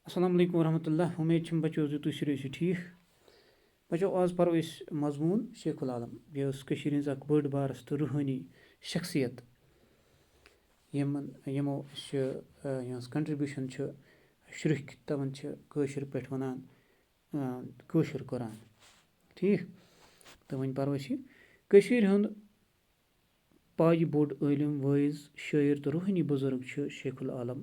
السلام علیکم ورحمۃ اللہ اُمید چھم بچو زِ تُہۍ روٗزِو ٹھیٖک بچو آز پرو أسۍ مضموٗن شیخ العالم بیٚیہِ ٲس کٔشیٖرِ ہِنٛز اکھ بٔڑ بارٕ تہٕ روحٲنی شخصیت یِمو چھِ یِہٕنٛز کنٹربیوٗشن چھِ شُرٕکۍ تِمن چھِ کٲشِر پٲٹھۍ وَنان کٲشُر قۄران ٹھیٖک تہٕ وۄنۍ پرو أسۍ یہِ کٔشیٖرِ ہُنٛد پایہِ بوٚڑ عٲلِم وٲعظ شٲعر تہٕ روحٲنی بُزرگ چھُ شیخ العالم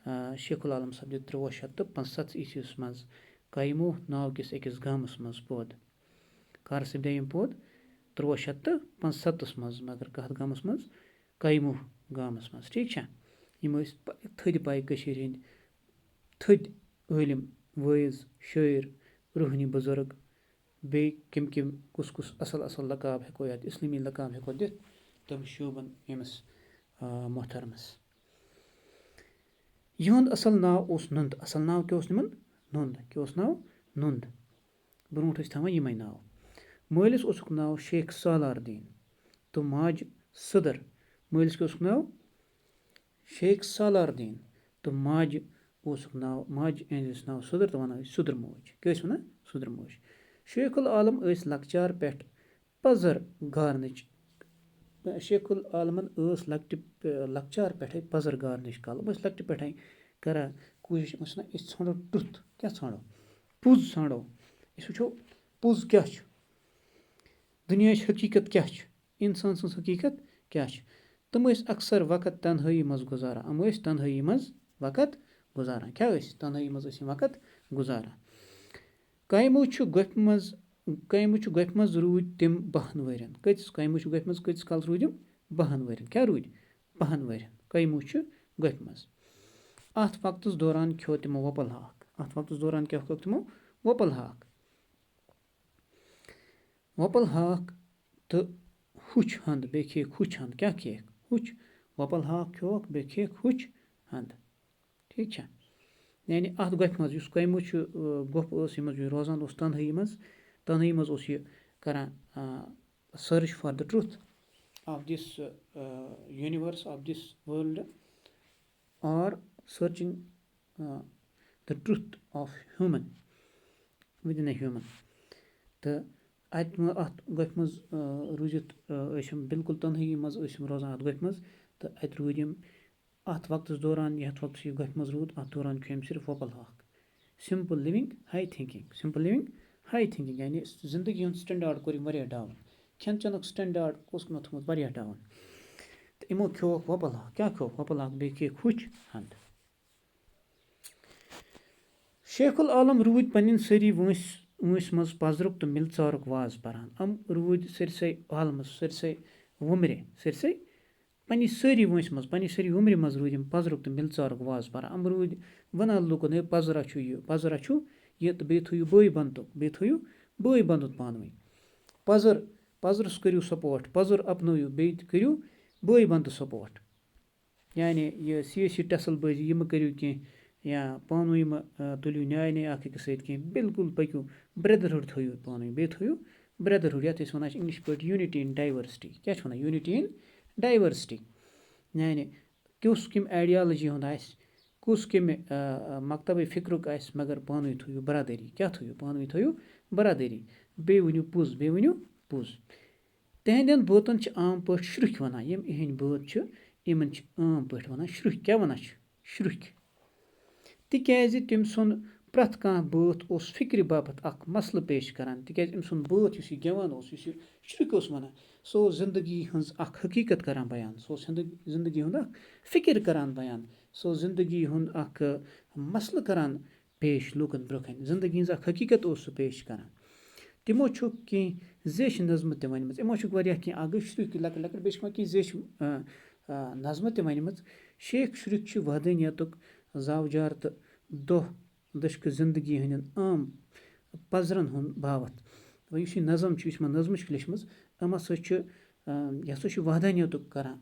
سپدِ 1375 عیٖسویس منٛز قایمو ناو کِس أکِس گامَس منٛز پٲدٕ کر سپدے یِم پٲدٕ 1375 منٛز مگر کَتھ گامَس منٛز قایمو گامَس منٛز ٹھیٖک چھا یِم ٲسۍ تھٔدۍ پایہِ کٔشیٖرِ ہِنٛدۍ تھٔدۍ عٲلِم وٲعظ شٲعر روحٲنی بُزرگ بیٚیہِ کم کُس اَصٕل لقاب ہٮ۪کو یَتھ اِسلٲمی لقاب ہٮ۪کو دِتھ تِم شوٗبَن ییٚمِس محترمس یِہُنٛد اَصٕل ناو اوس نُنٛد اَصٕل ناو کیٛاہ اوس یِمن نُنٛد کیٛاہ اوس ناو نُنٛد برونٛٹھ ٲسۍ تھاوان یِمے ناو مٲلِس اوسُکھ ناو شیخ سالار دیٖن تہٕ ماجہِ صدر مٲلِس کیٛاہ اوسُکھ ناو شیخ سالار دیٖن تہٕ ماجہِ یِہنٛدِس ناو صدر تہٕ وَنان ٲسۍ سُدر موج کیٛاہ ٲسۍ وَنان سُدر موج شیخ العالم ٲسۍ لۄکچار پٮ۪ٹھ پزر گارنٕچ شیخ العالمن ٲس لۄکچار پٮ۪ٹھے پزر گارنٕچ کَل یِم ٲسۍ لۄکٹہِ پٮ۪ٹھے کران کوٗشِش یِم ٲسۍ وَنان أسۍ ژھانڈو ٹرُتھ کیٛاہ ژھانڈو پوٚز ژھانڈو أسۍ وٕچھو پوٚز کیٛاہ چھُ دُنیاہٕچ حقیٖقت کیٛاہ چھِ اِنسان سٕنٛز حقیٖقت کیٛاہ چھِ تِم ٲسۍ اکثر وقت تنہٲیی منٛز گُزاران یِم ٲسۍ تنہٲیی منٛز وقت گُزاران کیٛاہ ٲسۍ تنہٲیی منٛز ٲسۍ یِم وقت گُزاران کایمو چھُ گۄپھِ منٛز روٗدۍ تِم 12 ؤرین کایمو چھُ گۄپھِ منٛز کۭتِس کالس روٗدۍ یِم 12 ؤرین کیٛاہ روٗدۍ 12 ؤرین کایمو چھُ گۄپھِ منٛز اَتھ وقتس دوران کھیوٚو تِمو وۄپل ہاکھ وۄپل ہاکھ تہٕ ہوٚچھ ہند بیٚیہِ کھیٚیکھ ہوٚچھ ہند کیٛاہ کھیٚیکھ ہوٚچھ وۄپل ہاکھ کھیوٚوکھ بیٚیہِ کھیٚیکھ ہوٚچھ ہند ٹھیٖک چھا یعنی اَتھ گۄپھِ منٛز یُس کایمو چھُ گۄپھ ٲس یِم منٛز یہِ روزان اوس تنہٲیی منٛز اوس یہِ کران سٔرٕچ for the truth of this universe of this world are searching the truth of human within a human تہٕ اَتھ گۄپھِ منٛز روٗزِتھ ٲسۍ یِم بِلکُل تنہٲیی منٛز ٲسۍ یِم روزان اَتھ گۄپھِ منٛز تہٕ اَتہِ روٗدۍ یِم اَتھ وقتَس دوران یَتھ وقتَس یہِ گۄپھِ منٛز روٗد اَتھ دوران کھیوٚو أمۍ صرف وۄپَل ہاکھ سِمپٕل لِوِنٛگ ہاے تھِنٛکِنٛگ یعنی زندگی ہُنٛد سٹینڈاڈ کوٚر أمۍ واریاہ ڈاوُن کھٮ۪ن چٮ۪نُک سٹینڈاڈ اوس یِمو تھوٚمُت واریاہ ڈاوُن تہٕ یِمو کھیوٚوکھ وۄپَل ہاکھ کیٛاہ کھیوٚوکھ وۄپَل ہاکھ بیٚیہِ کھیٚیکھ ہوٚچھ ہند شیخ العالم روٗدۍ پنٕنۍ سٲری وٲنٛسہِ منٛز پزرُک تہٕ مِلژارُک واز پران یِم روٗدۍ سٲرسٕے عالمس سٲرسٕے پنٛنہِ سٲری وٲنٛسہِ منٛز پنٛنہِ سٲری وُمرِ منٛز روٗدۍ یِم پزرُک تہٕ مِلژارُک واز پران یِم روٗدۍ وَنان لُکن ہے پزر رچھِو یہِ تہٕ بیٚیہِ تھٲیِو بٲے بنٛدُت پانہٕ ؤنۍ پزرس کٔرِو سپوٹ پزر اپنٲیِو بیٚیہِ کٔرِو بٲے بنٛدٕ سپوٹ یعنی یہِ سیٲسی ٹسل بٲزی یہِ مہٕ کٔرِو کینٛہہ یا پانہٕ ؤنۍ مہ تُلِو نیاے اکھ أکِس سۭتۍ کینٛہہ بِلکُل پٔکِو برٛدرہُڈ تھٲیِو پانہٕ ؤنۍ بیٚیہِ تھٲیِو برٛدرہُڈ یَتھ أسۍ وَنان چھِ اِنٛگلِش پٲٹھۍ یوٗنِٹی اِن ڈایؤرسٹی کیٛاہ چھِ وَنان یوٗنِٹی اِن ڈایؤرسٹی یعنی کَمہِ آیڈیالجی ہُنٛد آسہِ کَمہِ مکتبے فِکرُک آسہِ مگر پانہٕ ؤنۍ تھٲیِو برادٔری کیٛاہ تھٲیِو پانہٕ ؤنۍ تھٲیِو برادٔری بیٚیہِ ؤنِو پوٚز تِہنٛدٮ۪ن بٲتن چھِ عام پٲٹھۍ شُرٛکۍ وَنان یِم یِہِنٛدۍ بٲتھ چھِ یِمن چھِ عام پٲٹھۍ وَنان شُرٛکۍ کیٛاہ وَنان چھِ شُرٛکۍ تِکیٛازِ تٔمۍ سُنٛد پرٛٮ۪تھ کانٛہہ بٲتھ اوس فِکرِ باپتھ اکھ مسلہٕ پیش کران تِکیٛازِ أمۍ سُنٛد بٲتھ یُس یہِ گٮ۪وان اوس یُس یہِ شُرٛکۍ اوس وَنان سُہ اوس زندگی ہٕنٛز اکھ حقیٖقت کران بیان سُہ اوس زندگی ہُنٛد اکھ فِکِر کران بیان سُہ اوس زندگی ہُنٛد اکھ مسلہٕ کران پیش لوٗکن برونٛہہ کَنہِ زندگی ہٕنٛز اکھ حقیٖقت اوس سُہ پیش کران تِمو چھُکھ کینٛہہ زیچھِ نظمہٕ تہِ ؤنمٕژ یِمو چھُکھ واریاہ کینٛہہ اکھ گٔے شُرٛکۍ لۄکٕٹۍ بیٚیہِ چھِ کینٛہہ زیچھِ نظمہٕ تہِ ؤنمٕژ شیخ شُرٛکۍ چھُ وحدٲنیتُک زاوجار تہٕ دۄہ دٔشکہٕ زندگی ہٕنٛدٮ۪ن عام پزرن ہُنٛد باوتھ یُس یہِ نظم چھُ یُس یِمن نظمہٕ چھِ لیچھمٕژ یِم ہسا چھِ یہِ ہسا چھُ وحدٲنیتُک کران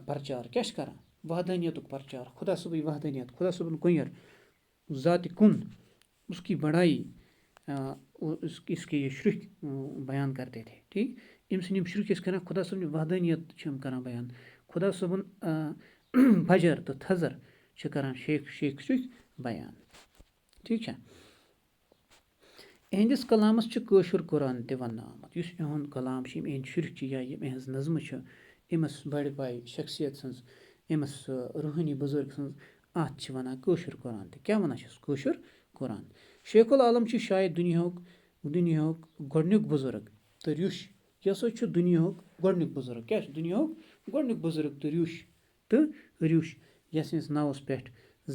پرچار کیٛاہ چھِ کران وحدٲنیتُک پرچار خۄدا صٲبٕے وحدٲنیت خۄدا صٲبُن کُنیر ذاتِ کُن اس کی بڑائی اس کے یہ شُرٛکۍ بیان کرتے تھے ٹھیٖک أمۍ سٕنٛدۍ یِم شُرٛکۍ ٲسۍ کران خۄدا صٲبنہِ وحدٲنیت چھِ یِم کران بیان خۄدا صٲبُن بجر تہٕ تھزر چھِ کران شیخ شُرٛکۍ بیان ٹھیٖک چھا یِہنٛدِس کلامَس چھُ کٲشُر قۄران تہِ وَننہٕ آمُت یُس یِہُنٛد کلام چھِ یِم یِہنٛدۍ شُرۍ چھِ یا یِم یِہٕنٛز نظمہٕ چھِ أمِس بَڑِ باے شخصیت سٕنٛز أمِس روحٲنی بُزرگ سٕنٛز اَتھ چھِ وَنان کٲشُر قۄران تہِ کیٛاہ وَنان چھِس کٲشُر قۄران شیخ العالم چھِ شاید دُنیاہُک گۄڈنیُک بُزرگ تہٕ ریُش یہِ ہسا چھُ دُنیاہُک گۄڈنیُک بُزرگ کیٛاہ چھُ دُنیاہُک گۄڈنیُک بُزرگ تہٕ ریُش یَس سٕنٛدِس ناوَس پٮ۪ٹھ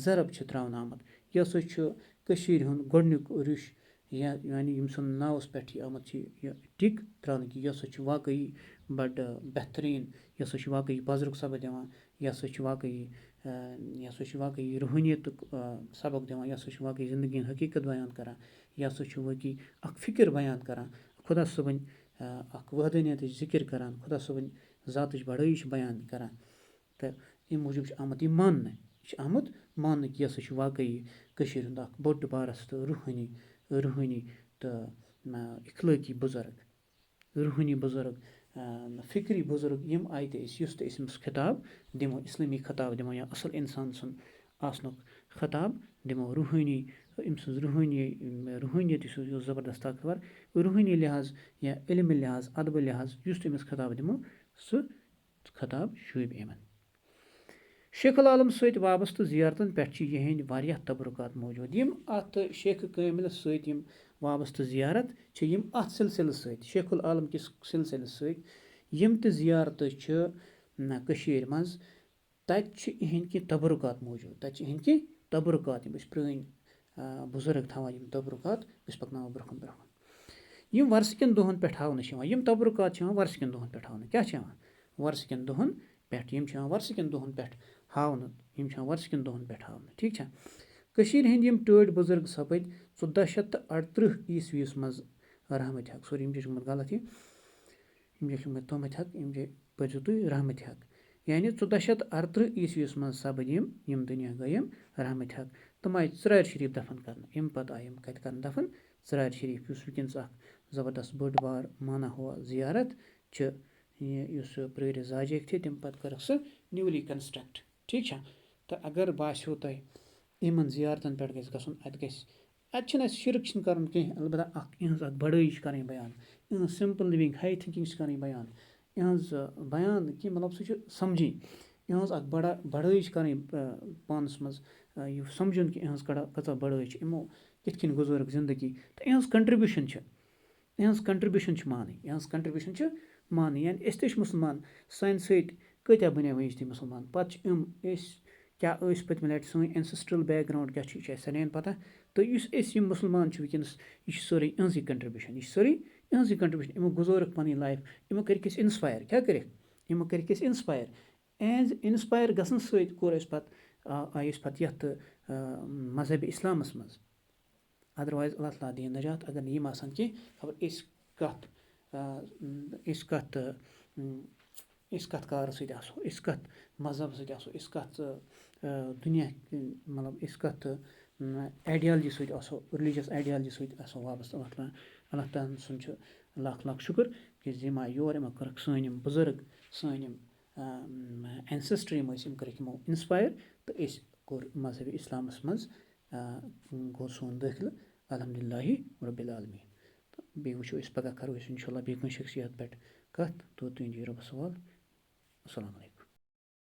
ضرب چھِ ترٛاونہٕ آمُت یہِ ہسا چھُ کٔشیٖرِ ہُنٛد گۄڈنیُک ریُش یعنی ییٚمۍ سُنٛد ناوَس پٮ۪ٹھ یہِ آمُت چھِ یہِ ٹِک ترٛاونہٕ کہِ یہِ ہسا چھُ واقعی بَڑٕ بہتریٖن یہِ ہسا چھُ واقعی پَزرُک سبق دِوان یہِ ہسا چھُ واقعی روحٲنیتُک سبق دِوان یہِ ہسا چھُ واقعی زندگی ہُنٛد حقیٖقت بیان کران یہِ ہسا چھُ واقعی اکھ فِکر بیان کران خۄدا صٲبٕنۍ اکھ وحدٲنیتٕچ ذِکر کران خۄدا صٲبٕنۍ ذاتٕچ بڑٲیِش بیان کران تہٕ اَمہِ موٗجوٗب چھُ آمُت یہِ ماننہٕ کہِ یہِ ہسا چھُ واقعی کٔشیٖرِ ہُنٛد اکھ بوٚڑ بارس تہٕ روحٲنی تہٕ اِخلٲقی بُزرگ فِکری بُزرگ یِم آیہِ تہِ أسۍ یُس تہِ أسۍ أمِس خطاب دِمو اِسلٲمی خطاب دِمو یا اَصٕل اِنسان سُنٛد آسنُک خطاب دِمو روحٲنی أمۍ سٕنٛز روحٲنیت یُس زبردست طاقتور روحٲنی لحاظ یا علمہِ لحاظ اَدبہٕ لحاظ یُس تہِ أمِس خطاب دِمو سُہ خطاب شوٗبہِ یِمن شیخ العالم سۭتۍ وابستہٕ زِیارتن پٮ۪ٹھ چھِ یِہٕنٛدۍ واریاہ تبرُکات موٗجوٗد یِم اَتھ شیخ کٲمِلس سۭتۍ یِم وابستہٕ زِیارت چھِ یِم اَتھ سِلسِلس سۭتۍ شیخ العالم کِس سِلسِلس سۭتۍ یِم تہِ زِیارتہٕ چھِ کٔشیٖرِ منٛز تَتہِ چھِ یِہٕنٛدۍ کینٛہہ تبرُکات موٗجوٗد یِم أسۍ پرٛٲنۍ بُزرگ تھاوان یِم تبرُکات أسۍ پَکناوان برٛونٛہہ کُن یِم وَرثہٕ کٮ۪ن دۄہَن پٮ۪ٹھ ہاونہٕ چھِ یِوان یِم تبرُکات چھِ یِوان وَرثہٕ کٮ۪ن دۄہَن پٮ۪ٹھ ہاونہٕ کیٛاہ چھِ یِوان وَرثہٕ کٮ۪ن دۄہَن پٮ۪ٹھ یِم چھِ یِوان وَرثہٕ کٮ۪ن دۄہَن پٮ۪ٹھ ہاونہٕ ٹھیٖک چھا کٔشیٖرِ ہِنٛدۍ یِم ٹٲٹھۍ بُزرگ سپٕدۍ 1438 عیٖسویَس منٛز رحمتِ حق سورُے یِم چھِ لیوٚکھمُت غلط یِم چھِ لیوٚکھمُت تومتِ حق یِم چھِ پٔرۍزیو تُہۍ رحمتِ حق یعنی 1438 عیٖسویَس منٛز سپٕدۍ یِم دُنیا گٔے یِم رحمتِ حق تِم آیہِ ژرارِ شریٖف دفن کرنہٕ اَمہِ پتہٕ آیہِ یِم کَتہِ کرنہٕ دفن ژرارِ شریٖف یُس وٕنکٮ۪نس اکھ زبردست بٔڑ بار مانا ہوا زِیارت چھِ یُس پرٛٲرِس زاجیکھ تھے تَمہِ پتہٕ کٔرٕکھ سُہ نیولی کنسٹرکٹ ٹھیٖک چھا تہٕ اگر باسیو تۄہہِ یِمن زِیارتن پٮ۪ٹھ گژھِ گژھُن اَتہِ چھِنہٕ اَسہِ شِرک چھِنہٕ کَرُن کینٛہہ البتہ یِہٕنٛز اکھ بڑٲیی چھِ کَرٕنۍ بیان یِہٕنٛز سِمپٕل لِوِنٛگ ہاے تھِنکِنٛگ چھِ کَرٕنۍ بیان یِہٕنٛز بیان کہِ مطلب سُہ چھُ سَمجِنۍ یِہٕنٛز اکھ بڑٲے چھِ کَرٕنۍ پانَس منٛز یہِ سَمجُن کہِ یِہٕنٛز کۭژاہ بڑٲے چھِ یِمو کِتھ کٔنۍ گُزٲرٕکھ زندگی تہٕ یِہٕنٛز کَنٹرٛبیوٗشَن چھِ مانٕنۍ یعنی أسۍ تہِ چھِ مُسلمان سانہِ سۭتۍ کۭتیاہ بَنے وٲنٛجتی مُسلمان پَتہٕ چھِ أسۍ کیٛاہ ٲسۍ پٔتمہِ لَٹہِ سٲنۍ اینسِسٹرٛل بیک گرٛاوُنٛڈ کیٛاہ چھُ یہِ چھِ اَسہِ سارنٕے پَتہ تہٕ یُس أسۍ یِم مُسلمان چھِ وٕنکٮ۪نَس یہِ چھِ سٲرٕے یِہٕنٛزٕے کَنٹرٛبیوٗشَن یِمو گُزٲرٕکھ پَنٕنۍ لایف یِمو کٔرِکھ أسۍ اِنسپایر کیٛاہ کٔرِکھ یِمو کٔرِکھ أسۍ اِنسپایر اِنسپایر گژھنہٕ سۭتۍ آیہِ أسۍ پَتہٕ یَتھ مذہبِ اِسلامَس منٛز اَدروایز اللہ تعالیٰ دِیِن نجات اگر نہٕ یِم آسان کینٛہہ خبر أسۍ کَتھ کارٕ سۭتۍ آسو أسۍ کَتھ مذہب سۭتۍ آسو أسۍ کَتھ دُنیا مطلب أسۍ کَتھ آیڈیالجی سۭتۍ آسو ریٚلِجَس آیڈیالجی سۭتۍ آسو وابستہٕ اللہ تعالیٰ ہَن سُنٛد چھُ لاکھ لاکھ شُکُر کہِ یِم آیہِ یور یِمو کٔرٕکھ سٲنۍ یِم بُزرگ سٲنۍ یِم اینسِسٹر یِم ٲسۍ یِم کٔرِکھ یِمو اِنسپایر تہٕ أسۍ کوٚر مذہبِ اِسلامَس منٛز گوٚو سون دٲخلہٕ الحمدُاللہِ رۄبِ العالمیٖن تہٕ بیٚیہِ وٕچھو أسۍ پگاہ کَرو أسۍ اِنشاء اللہ بیٚیہِ کُنہِ شخصیت پٮ۪ٹھ کَتھ توٚتام دِیِو رۄبَس حوالہٕ اَسَلامُ علیکُم